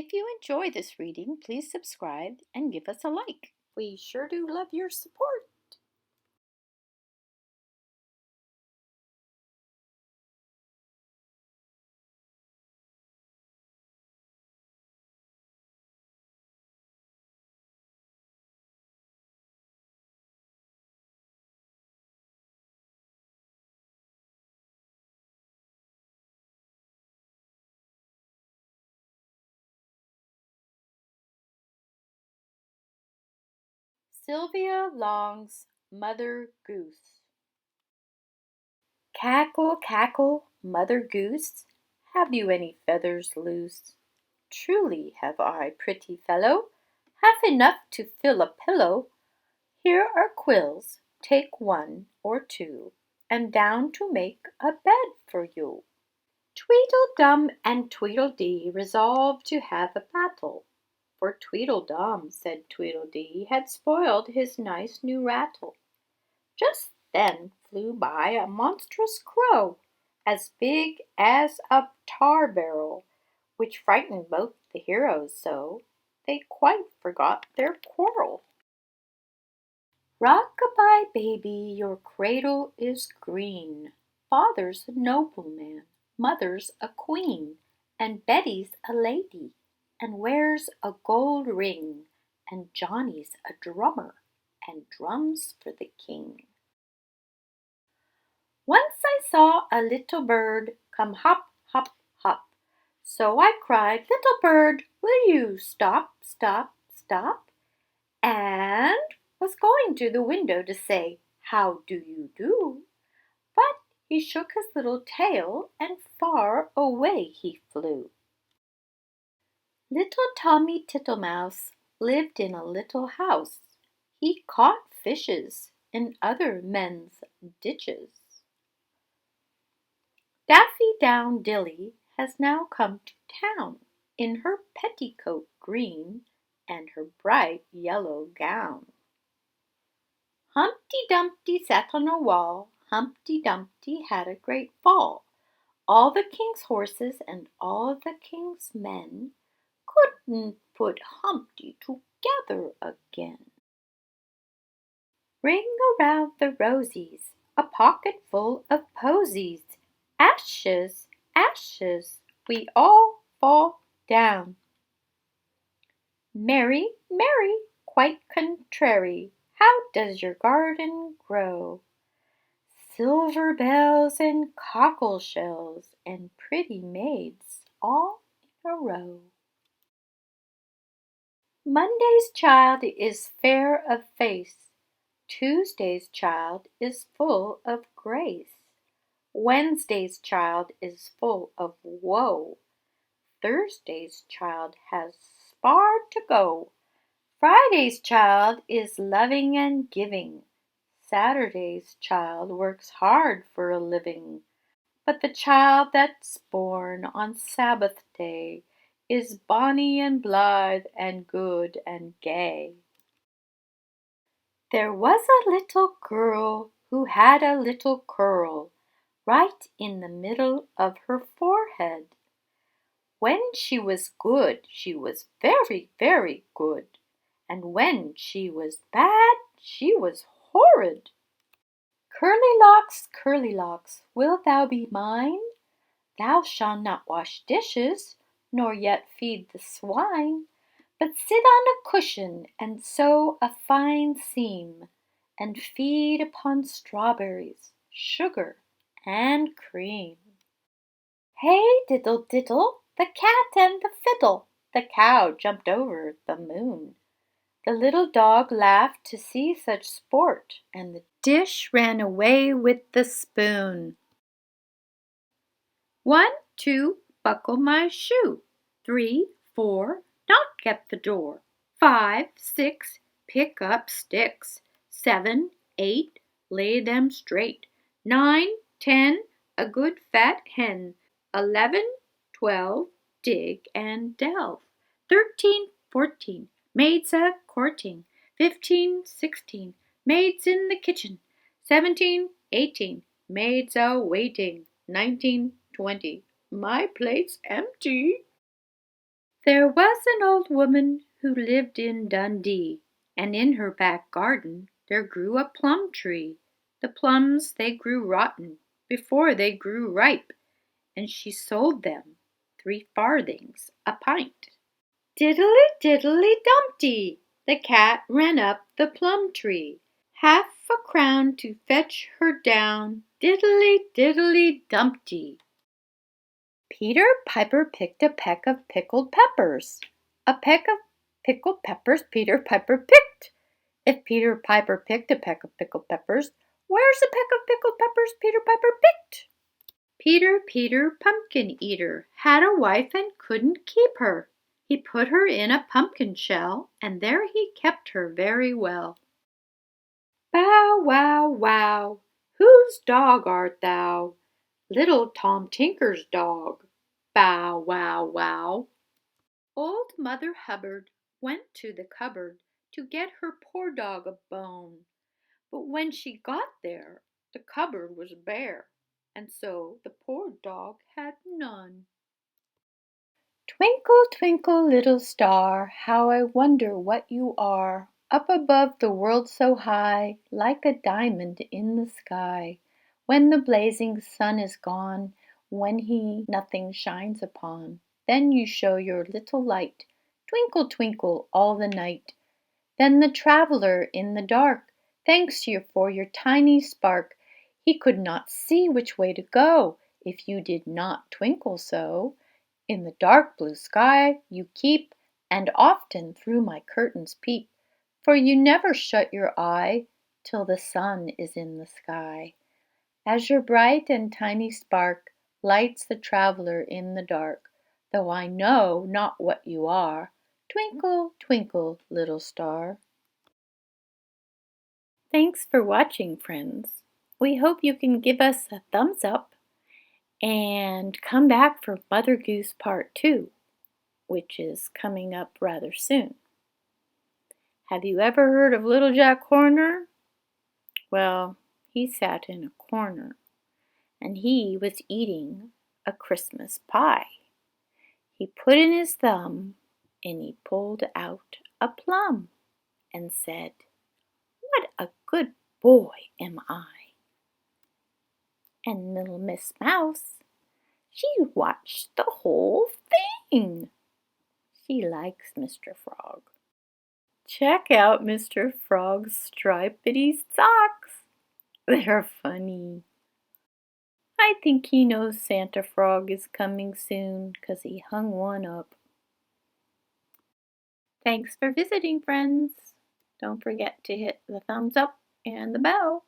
If you enjoy this reading, please subscribe and give us a like. We sure do love your support. Silvia Long's Mother Goose. Cackle, cackle, Mother Goose, have you any feathers loose? Truly have I, pretty fellow, half enough to fill a pillow. Here are quills, take one or two, and down to make a bed for you. Tweedledum and Tweedledee resolved to have a battle, for Tweedledum, said Tweedledee, had spoiled his nice new rattle. Just then flew by a monstrous crow, as big as a tar barrel, which frightened both the heroes so they quite forgot their quarrel. Rock-a-bye, baby, your cradle is green. Father's a nobleman, mother's a queen, and Betty's a lady, and wears a gold ring, and Johnny's a drummer, and drums for the king. Once I saw a little bird come hop, hop, hop. So I cried, little bird, will you stop, stop, stop? And was going to the window to say, how do you do? But he shook his little tail and far away he flew. Little Tommy Tittle-mouse lived in a little house. He caught fishes in other men's ditches. Daffy-down-dilly has now come to town in her petticoat green and her bright yellow gown. Humpty Dumpty sat on a wall. Humpty Dumpty had a great fall. All the king's horses and all the king's men couldn't put Humpty together again. Ring around the Rosies, a pocket full of posies. Ashes, ashes, we all fall down. Mary, Mary, quite contrary, how does your garden grow? Silver bells and cockle shells and pretty maids all in a row. Monday's child is fair of face. Tuesday's child is full of grace. Wednesday's child is full of woe. Thursday's child has far to go. Friday's child is loving and giving. Saturday's child works hard for a living. But the child that's born on Sabbath day is bonny and blithe and good and gay. There was a little girl who had a little curl right in the middle of her forehead. When she was good, she was very, very good, and when she was bad, she was horrid. Curly locks, wilt thou be mine? Thou shalt not wash dishes, nor yet feed the swine, but sit on a cushion and sew a fine seam, and feed upon strawberries, sugar, and cream. Hey, diddle, diddle, the cat and the fiddle, the cow jumped over the moon. The little dog laughed to see such sport, and the dish ran away with the spoon. 1, 2, buckle my shoe. 3, 4, knock at the door. 5, 6, pick up sticks. 7, 8, lay them straight. 9, 10, a good fat hen. 11, 12, dig and delve. 13, 14, maids a courting. 15, 16, maids in the kitchen. 17, 18, maids a waiting. 19, 20, my plate's empty. There was an old woman who lived in Dundee, and in her back garden there grew a plum tree. The plums they grew rotten before they grew ripe, and she sold them 3 farthings a pint. Diddle-diddle-dumpty, the cat ran up the plum tree. Half a crown to fetch her down, diddle-diddle-dumpty. Peter Piper picked a peck of pickled peppers. A peck of pickled peppers Peter Piper picked. If Peter Piper picked a peck of pickled peppers, where's a peck of pickled peppers Peter Piper picked? Peter Pumpkin Eater had a wife and couldn't keep her. He put her in a pumpkin shell, and there he kept her very well. Bow, wow, wow, whose dog art thou? Little Tom Tinker's dog. Bow, wow, wow. Old Mother Hubbard went to the cupboard to get her poor dog a bone. But when she got there, the cupboard was bare, and so the poor dog had none. Twinkle, twinkle, little star, how I wonder what you are, up above the world so high, like a diamond in the sky. When the blazing sun is gone, when he nothing shines upon, then you show your little light, twinkle, twinkle, all the night. Then the traveller in the dark thanks you for your tiny spark. He could not see which way to go if you did not twinkle so. In the dark blue sky you keep, and often through my curtains peep, for you never shut your eye till the sun is in the sky. As your bright and tiny spark lights the traveller in the dark, though I know not what you are, twinkle, twinkle, little star. Thanks for watching, friends. We hope you can give us a thumbs up and come back for Mother Goose Part 2, which is coming up rather soon. Have you ever heard of Little Jack Horner? Well, he sat in a corner, and he was eating a Christmas pie. He put in his thumb, and he pulled out a plum, and said, "What a good boy am I!" And little Miss Mouse, she watched the whole thing. She likes Mr. Frog. Check out Mr. Frog's stripedy socks. They're funny. I think he knows Santa Frog is coming soon, 'cause he hung one up. Thanks for visiting, friends. Don't forget to hit the thumbs up and the bell.